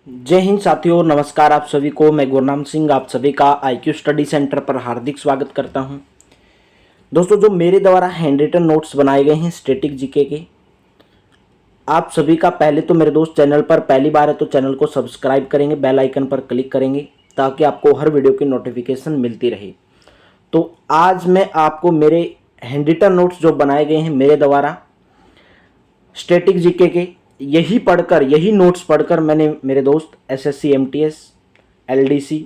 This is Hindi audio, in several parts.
जय हिंद साथियों, नमस्कार। आप सभी को मैं गुरनाम सिंह आप सभी का IQ स्टडी सेंटर पर हार्दिक स्वागत करता हूं। दोस्तों, जो मेरे द्वारा हैंड रिटन नोट्स बनाए गए हैं स्टैटिक जीके के, आप सभी का पहले तो मेरे दोस्त चैनल पर पहली बार है तो चैनल को सब्सक्राइब करेंगे, बेल आइकन पर क्लिक करेंगे ताकि आपको हर वीडियो की नोटिफिकेशन मिलती रहे। तो आज मैं आपको मेरे हैंड रिटन नोट्स जो बनाए गए हैं मेरे द्वारा स्टैटिक जीके के, यही नोट्स पढ़कर मैंने मेरे दोस्त SSC MTS LDC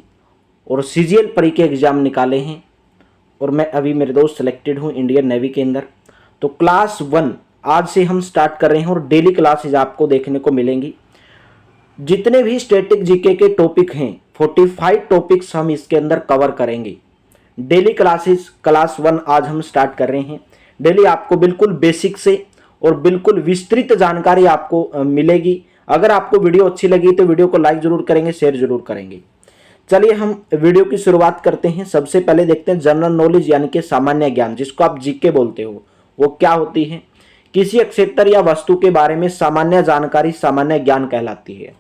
और CGL परी के एग्ज़ाम निकाले हैं और मैं अभी मेरे दोस्त सिलेक्टेड हूँ इंडियन नेवी के अंदर। तो क्लास 1 आज से हम स्टार्ट कर रहे हैं और डेली क्लासेज आपको देखने को मिलेंगी। जितने भी स्टैटिक जीके के टॉपिक हैं 45 टॉपिक्स हम इसके अंदर कवर करेंगे। डेली क्लासेस क्लास 1 आज हम स्टार्ट कर रहे हैं। डेली आपको बिल्कुल बेसिक से और बिल्कुल विस्तृत जानकारी आपको मिलेगी। अगर आपको वीडियो अच्छी लगी तो वीडियो को लाइक जरूर करेंगे, शेयर जरूर करेंगे। चलिए हम वीडियो की शुरुआत करते हैं। सबसे पहले देखते हैं जनरल नॉलेज यानी कि सामान्य ज्ञान, जिसको आप जीके बोलते हो, वो क्या होती है। किसी क्षेत्र या वस्तु के बारे में सामान्य जानकारी सामान्य ज्ञान कहलाती है।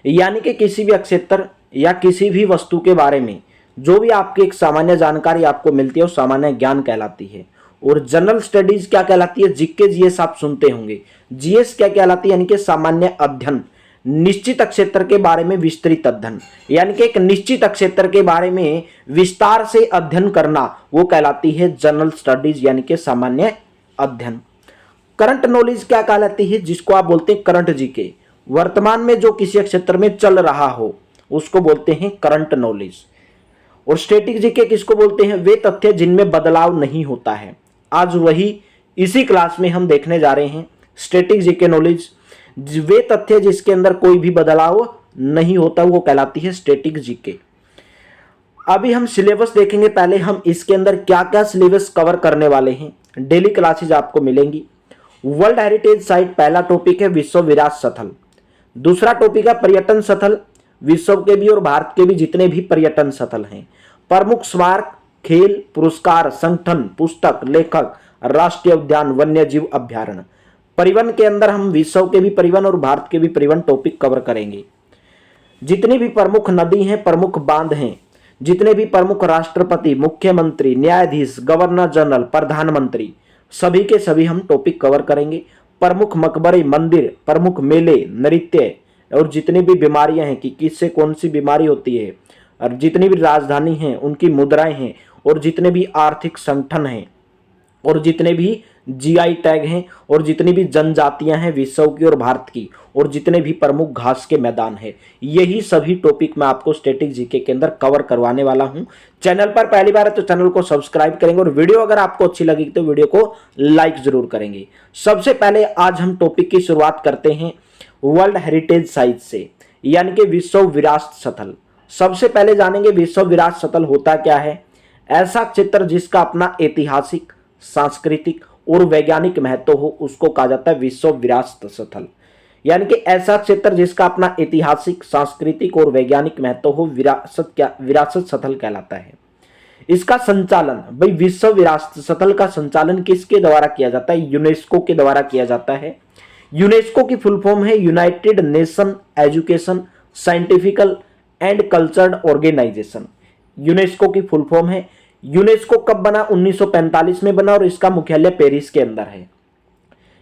यानी कि किसी भी क्षेत्र या किसी भी वस्तु के बारे में जो भी आपकी एक सामान्य जानकारी आपको मिलती है वो सामान्य ज्ञान कहलाती है। और जनरल स्टडीज क्या कहलाती है? जीके जीएस आप सुनते होंगे। जीएस क्या कहलाती है? यानी कि सामान्य अध्ययन, निश्चित क्षेत्र के बारे में विस्तृत अध्ययन, यानी कि एक निश्चित क्षेत्र के बारे में विस्तार से अध्ययन करना, वो कहलाती है जनरल स्टडीज यानी कि सामान्य अध्ययन। करंट नॉलेज क्या कहलाती है? जिसको आप बोलते हैं करंट जीके, वर्तमान में जो किसी क्षेत्र में चल रहा हो उसको बोलते हैं करंट नॉलेज। और स्टैटिक जीके किसको बोलते हैं? वे तथ्य जिनमें बदलाव नहीं होता है। आज वही इसी क्लास में हम देखने जा रहे हैं स्टैटिक जीके नॉलेज। वे तथ्य जिसके अंदर कोई भी बदलाव नहीं होता वो कहलाती है स्टैटिक जीके। अभी हम सिलेबस देखेंगे। पहले हम इसके अंदर क्या क्या सिलेबस कवर करने वाले हैं। डेली क्लासेज आपको मिलेंगी। वर्ल्ड हेरिटेज साइट पहला टॉपिक है विश्व विरासत स्थल। दूसरा टॉपिक है पर्यटन स्थल, विश्व के भी और भारत के भी जितने भी पर्यटन स्थल हैं। प्रमुख स्मारक, खेल, पुरस्कार, संगठन, पुस्तक, लेखक, राष्ट्रीय उद्यान, वन्य जीव अभ्यारण्य। परिवहन के अंदर हम विश्व के भी परिवहन और भारत के भी परिवहन टॉपिक कवर करेंगे। जितनी भी प्रमुख नदी हैं, प्रमुख बांध हैं, जितने भी प्रमुख राष्ट्रपति, मुख्यमंत्री, न्यायाधीश, गवर्नर जनरल, प्रधानमंत्री, सभी के सभी हम टॉपिक कवर करेंगे। प्रमुख मकबरे, मंदिर, प्रमुख मेले, नृत्य और जितनी भी बीमारियां हैं कि किससे कौन सी बीमारी होती है, और जितनी भी राजधानी हैं उनकी मुद्राएं हैं, और जितने भी आर्थिक संगठन हैं, और जितने भी GI टैग हैं, और जितनी भी जनजातियां हैं विश्व की और भारत की, और जितने भी प्रमुख घास के मैदान हैं, यही सभी टॉपिक मैं आपको स्टैटिक जीके के अंदर कवर करवाने वाला हूं। चैनल पर पहली बार है तो चैनल को सब्सक्राइब करेंगे और वीडियो अगर आपको अच्छी लगी तो वीडियो को लाइक जरूर करेंगे। सबसे पहले आज हम टॉपिक की शुरुआत करते हैं वर्ल्ड हेरिटेज साइट से, यानी कि विश्व विरासत स्थल। सबसे पहले जानेंगे विश्व विरासत स्थल होता क्या है। ऐसा क्षेत्र जिसका अपना ऐतिहासिक, सांस्कृतिक और वैज्ञानिक महत्व हो उसको कहा जाता है विश्व विरासत स्थल। यानी कि ऐसा क्षेत्र जिसका अपना ऐतिहासिक, सांस्कृतिक और वैज्ञानिक महत्व हो विरासत स्थल कहलाता है। इसका संचालन भाई विश्व विरासत स्थल का संचालन किसके द्वारा किया जाता है? यूनेस्को के द्वारा किया जाता है। यूनेस्को की फुल फॉर्म है united nation education, scientifical and cultural organisation. UNESCO की फुल फॉर्म है। यूनेस्को कब बना? 1945 में बना और इसका मुख्यालय पेरिस के अंदर है।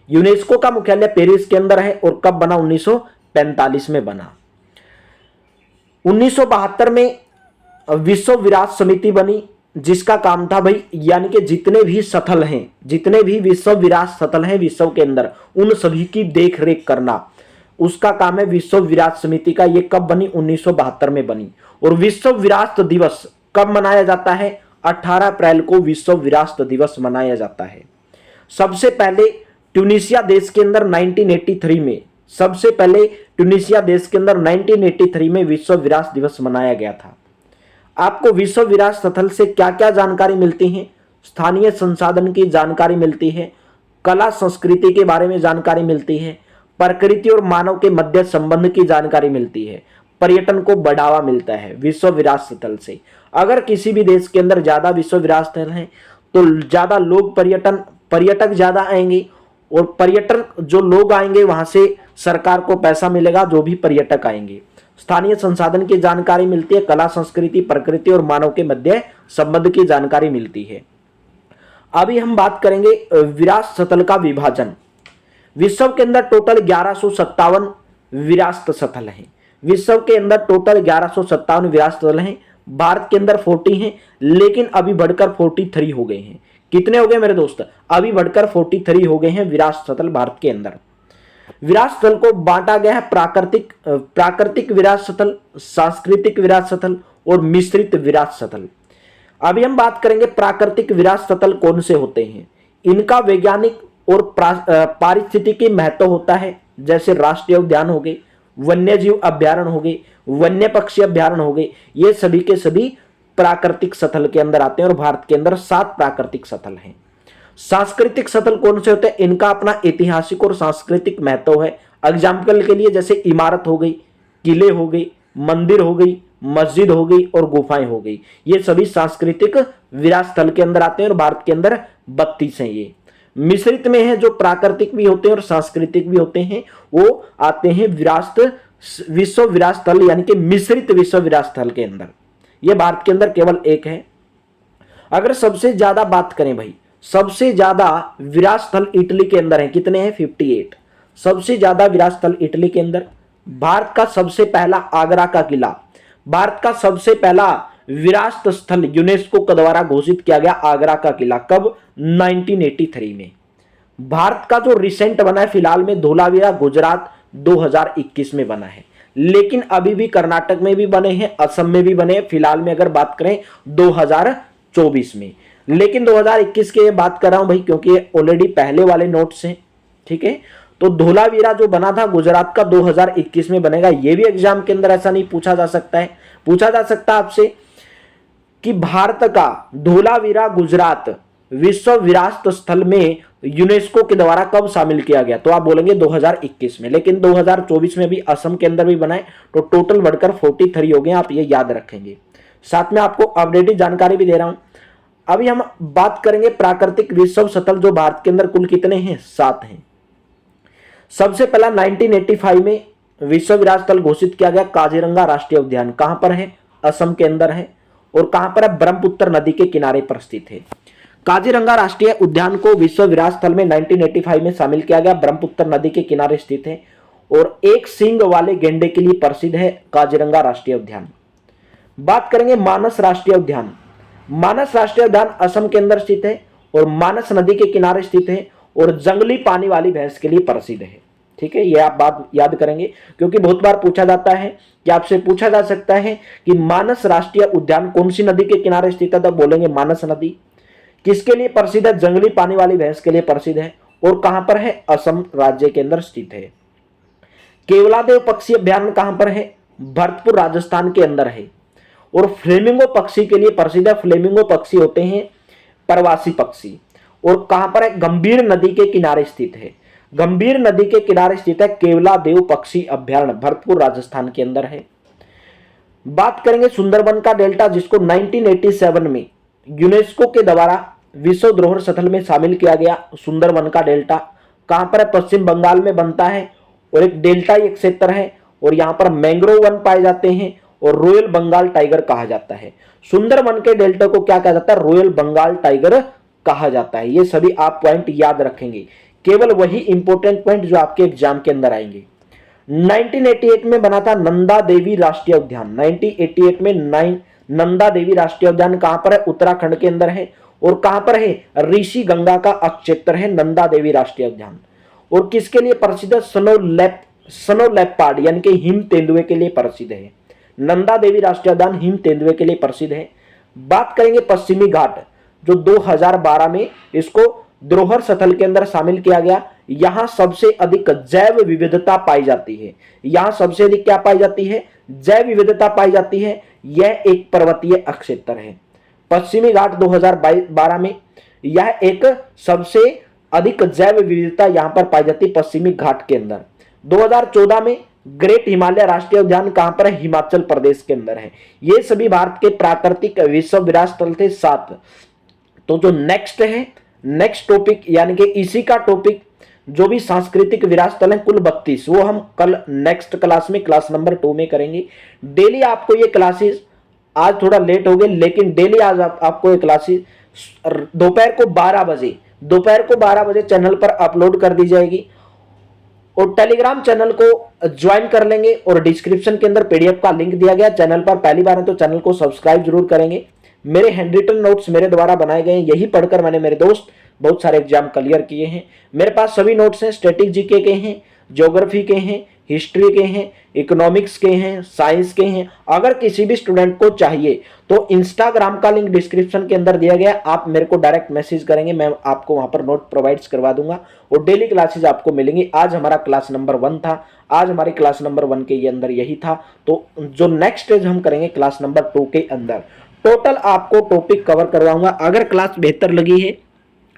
यूनेस्को का मुख्यालय पेरिस के अंदर है और कब बना? 1945 में बना। 1972 में विश्व विरासत समिति बनी, जिसका काम था भाई यानी कि जितने भी स्थल हैं, जितने भी विश्व विरासत स्थल हैं विश्व के अंदर, उन सभी की देख रेख करना, उसका काम है विश्व विरासत समिति का। ये कब बनी? 1972 में बनी। और विश्व विरासत दिवस कब मनाया जाता है? 18 अप्रैल को विश्व विरासत दिवस मनाया जाता है। सबसे पहले ट्यूनीशिया देश के अंदर 1983 में, सबसे पहले ट्यूनीशिया देश के अंदर 1983 में विश्व विरासत दिवस मनाया गया था। आपको विश्व विरासत स्थल से क्या क्या जानकारी मिलती है? स्थानीय संसाधन की जानकारी मिलती है, कला संस्कृति के बारे में जानकारी मिलती है, प्रकृति और मानव के मध्य संबंध की जानकारी मिलती है, पर्यटन को बढ़ावा मिलता है विश्व विरासत स्थल से। अगर किसी भी देश के अंदर ज्यादा विश्व विरासत स्थल हैं तो ज्यादा लोग पर्यटक ज्यादा आएंगे, और पर्यटक जो लोग आएंगे वहां से सरकार को पैसा मिलेगा जो भी पर्यटक आएंगे। स्थानीय संसाधन की जानकारी मिलती है, कला संस्कृति प्रकृति और मानव के मध्य संबंध की जानकारी मिलती है। अभी हम बात करेंगे विरासत स्थल का विभाजन। विश्व के अंदर टोटल 1157 विरासत स्थल हैं। विश्व के अंदर टोटल 1157 विरासत स्थल हैं। भारत के अंदर 40 हैं, लेकिन अभी बढ़कर 43 हो गए हैं। कितने हो गए मेरे दोस्त? अभी बढ़कर 43 हो गए हैं विरासत स्थल भारत के अंदर। विरासत स्थल को बांटा गया है प्राकृतिक विरासत स्थल, सांस्कृतिक विरासत स्थल और मिश्रित विरासत स्थल। अभी हम बात करेंगे प्राकृतिक विरासत स्थल कौन से होते हैं। इनका वैज्ञानिक और पारिस्थितिकी महत्व होता है, जैसे राष्ट्रीय उद्यान हो गए, वन्यजीव अभ्यारण्य हो गए, वन्य पक्षी अभ्यारण्य हो गए। ये सभी के सभी प्राकृतिक स्थल के अंदर आते हैं और भारत के अंदर 7 प्राकृतिक स्थल हैं। सांस्कृतिक स्थल कौन से होते हैं? इनका अपना ऐतिहासिक और सांस्कृतिक महत्व है। एग्जाम्पल के लिए जैसे इमारत हो गई, किले हो गई, मंदिर हो गई, मस्जिद हो गई और गुफाएं हो गई। ये सभी सांस्कृतिक विरासत स्थल के अंदर आते हैं और भारत के अंदर 32 हैं। ये मिश्रित में है, जो प्राकृतिक भी होते हैं और सांस्कृतिक भी होते हैं, वो आते हैं विश्व विरासत स्थल यानी कि मिश्रित विश्व विरासत स्थल के अंदर। ये भारत के अंदर केवल एक है। अगर सबसे ज्यादा बात करें भाई, सबसे ज्यादा विरासत स्थल इटली के अंदर है। कितने हैं? 58। सबसे ज्यादा विरासत स्थल इटली के अंदर। भारत का सबसे पहला आगरा का किला, भारत का सबसे पहला विरासत स्थल यूनेस्को के द्वारा घोषित किया गया आगरा का किला। कब? 1983 में। भारत का जो रिसेंट बना है फिलहाल में धोलावीरा गुजरात 2021 में बना है, लेकिन अभी भी कर्नाटक में भी बने हैं, असम में भी बने हैं। फिलहाल में अगर बात करें 2024 में, लेकिन 2021 के बात कर रहा हूं भाई क्योंकि ऑलरेडी पहले वाले नोट्स हैं। ठीक है, तो धोलावीरा जो बना था गुजरात का 2021 में बनेगा। यह भी एग्जाम के अंदर ऐसा नहीं पूछा जा सकता है। पूछा जा सकता है आपसे कि भारत का धोलावीरा गुजरात विश्व विरासत स्थल में यूनेस्को के द्वारा कब शामिल किया गया, तो आप बोलेंगे 2021 में, लेकिन 2024 में भी असम के अंदर भी बनाए, तो टोटल बढ़कर 43 हो गए। आप ये याद रखेंगे। साथ में आपको अपडेटेड जानकारी भी दे रहा हूं। अभी हम बात करेंगे प्राकृतिक विश्व स्थल जो भारत के अंदर कुल कितने हैं? 7 हैं। सबसे पहला 1985 में विश्व विरासत स्थल घोषित किया गया काजीरंगा राष्ट्रीय उद्यान। कहां पर है? असम के अंदर है। और कहां पर है? ब्रह्मपुत्र नदी के किनारे पर स्थित है। काजीरंगा राष्ट्रीय उद्यान को विश्व विरासत स्थल में 1985 में शामिल किया गया। ब्रह्मपुत्र नदी के किनारे स्थित है और एक सींग वाले गेंडे के लिए प्रसिद्ध है काजीरंगा राष्ट्रीय उद्यान। बात करेंगे मानस राष्ट्रीय उद्यान। मानस राष्ट्रीय उद्यान असम के अंदर स्थित है और मानस नदी के किनारे स्थित है और जंगली पानी वाली भैंस के लिए प्रसिद्ध है। ठीक है, ये आप बात याद करेंगे क्योंकि बहुत बार पूछा जाता है कि आपसे पूछा जा सकता है कि मानस राष्ट्रीय उद्यान कौन सी नदी के किनारे स्थित है, तो बोलेंगे मानस नदी। किसके लिए प्रसिद्ध है? जंगली पानी वाली भैंस के लिए प्रसिद्ध है। और कहां पर है? असम राज्य के अंदर स्थित है। केवलादेव पक्षी अभ्यारण्य कहां पर है? भरतपुर राजस्थान के अंदर है। और फ्लेमिंगो पक्षी के लिए प्रसिद्ध है। फ्लेमिंगो पक्षी होते हैं प्रवासी पक्षी। और कहां पर है? गंभीर नदी के किनारे स्थित है। गंभीर नदी के किनारे स्थित है केवलादेव पक्षी अभ्यारण्य, भरतपुर राजस्थान के अंदर है। बात करेंगे सुंदरबन का डेल्टा, जिसको 1987 में यूनेस्को के द्वारा विश्व धरोहर स्थल में शामिल किया गया। सुंदरबन का डेल्टा कहां पर है? पश्चिम बंगाल में बनता है और एक डेल्टा एक क्षेत्र है और यहां पर मैंग्रोव वन पाए जाते हैं और रॉयल बंगाल टाइगर कहा जाता है। सुंदरबन के डेल्टा को क्या कहा जाता है? रॉयल बंगाल टाइगर कहा जाता है। ये सभी आप पॉइंट याद रखेंगे, केवल वही इंपॉर्टेंट पॉइंट जो आपके एग्जाम के अंदर आएंगे। 1988 में बना था नंदा देवी राष्ट्रीय उद्यान। 1988 में नंदा देवी राष्ट्रीय उद्यान कहां पर है? उत्तराखंड के अंदर है। और कहां पर है? ऋषि गंगा का अक्षेत्र है नंदा देवी राष्ट्रीय उद्यान। और किसके लिए प्रसिद्ध है? स्नो लेपर्ड यानी कि हिम तेंदुए के लिए प्रसिद्ध है। नंदा देवी राष्ट्रीय उद्यान हिम तेंदुए के लिए प्रसिद्ध है। बात करेंगे पश्चिमी घाट, जो 2012 में इसको धरोहर स्थल के अंदर शामिल किया गया। यहां सबसे अधिक जैव विविधता पाई जाती है। यहां सबसे अधिक क्या पाई जाती है? जैव विविधता पाई जाती है। यह एक पर्वतीय क्षेत्र है। पश्चिमी घाट 2012 में यह एक सबसे अधिक जैव विविधता यहां पर पाई जाती है पश्चिमी घाट के अंदर। 2014 में ग्रेट हिमालय राष्ट्रीय उद्यान कहां पर है? हिमाचल प्रदेश के अंदर है। ये सभी भारत के प्राकृतिक विश्व विरासत स्थल थे 7। तो जो नेक्स्ट है, नेक्स्ट टॉपिक यानी कि इसी का टॉपिक जो भी सांस्कृतिक विरासत है कुल 32, वो हम कल नेक्स्ट क्लास में क्लास नंबर 2 में करेंगे। डेली आपको ये क्लासेस, आज थोड़ा लेट हो गए लेकिन डेली आज आपको ये क्लासेस दोपहर को 12 बजे चैनल पर अपलोड कर दी जाएगी और टेलीग्राम चैनल को ज्वाइन कर लेंगे और डिस्क्रिप्शन के अंदर पीडीएफ का लिंक दिया गया। चैनल पर पहली बार है तो चैनल को सब्सक्राइब जरूर करेंगे। मेरे हैंडरिटन नोट्स मेरे द्वारा बनाए गए हैं, यही पढ़कर मैंने मेरे दोस्त बहुत सारे एग्जाम क्लियर किए हैं। मेरे पास सभी नोट्स हैं, स्टैटिक जीके के हैं, ज्योग्राफी के हैं, हिस्ट्री के हैं, इकोनॉमिक्स के हैं, साइंस के हैं। अगर किसी भी स्टूडेंट को चाहिए तो इंस्टाग्राम का लिंक डिस्क्रिप्शन के अंदर दिया गया, आप मेरे को डायरेक्ट मैसेज करेंगे, मैं आपको वहां पर नोट प्रोवाइड्स करवा दूंगा और डेली क्लासेज आपको मिलेंगी। आज हमारा क्लास नंबर 1 था, आज हमारी क्लास नंबर 1 के अंदर यही था। तो जो नेक्स्ट स्टेज हम करेंगे क्लास नंबर 2 के अंदर टोटल आपको टॉपिक कवर करवाऊंगा। अगर क्लास बेहतर लगी है,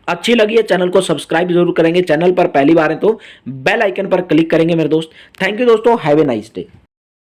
अच्छी लगी है, चैनल को सब्सक्राइब जरूर करेंगे। चैनल पर पहली बार है तो बेल आइकन पर क्लिक करेंगे मेरे दोस्त। थैंक यू दोस्तों, हैव ए नाइस डे।